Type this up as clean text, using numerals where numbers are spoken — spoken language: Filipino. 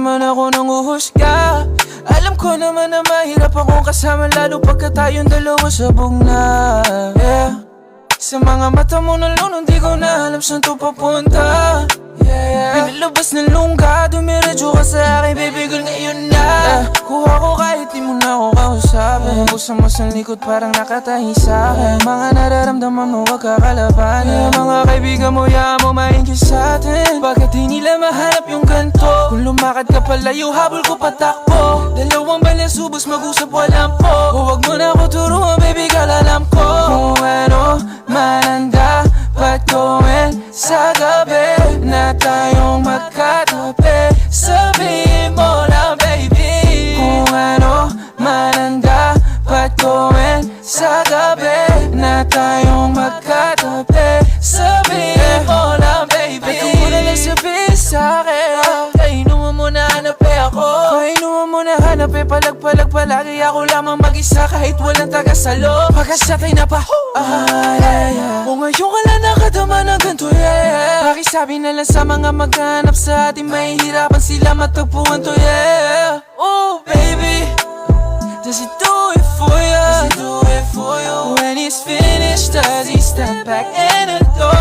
naman ako nang uhusga. Alam ko naman na mahirap akong kasama, lalo pagka tayong dalawa sabog na. Yeah. Sa mga mata mo na lunong, di ko na alam saan to papunta. Pinalabas ng lungga, dumiretso ka sa akin, baby girl, ngayon na. Kuha ko kahit di mo na ako kausapin. Pusa mo sa likod parang nakatahi sa'kin. Mga nararamdaman mo wag kakalabanin. Mga kaibigan mo, yaman mo maingit sa'tin. Bakit di nila mahanap yung ganto? Kung lumakad ka palayo, habol ko patakbo. Dalawang balas subos, mag-usap walang po. Huwag mo na ako turuan, baby girl, alam ko kung ano man ang dapat gawin sa gabi na tayong magkatabi. Sabihin mo lang, baby, kung ano man ang dapat gawin sa gabi na tayong magkatabi. Sabihin mo lang, baby, at kung mo na lang sabihin sa'kin, kainuman mo na hanapin ako. Kainuman mo na hanapin, palag-palag palagi ako lamang mag-isa kahit walang taga-salo. Pagkasatay na pa, o ngayon ka lang nakadama ng ganito, yeah. Pakisabi na lang sa mga maghanap sa atin, mahihirapan sila matagpuan to, yeah. Oh baby, does it do it for you? Does it do it for you? When it's finished, does he step back and adore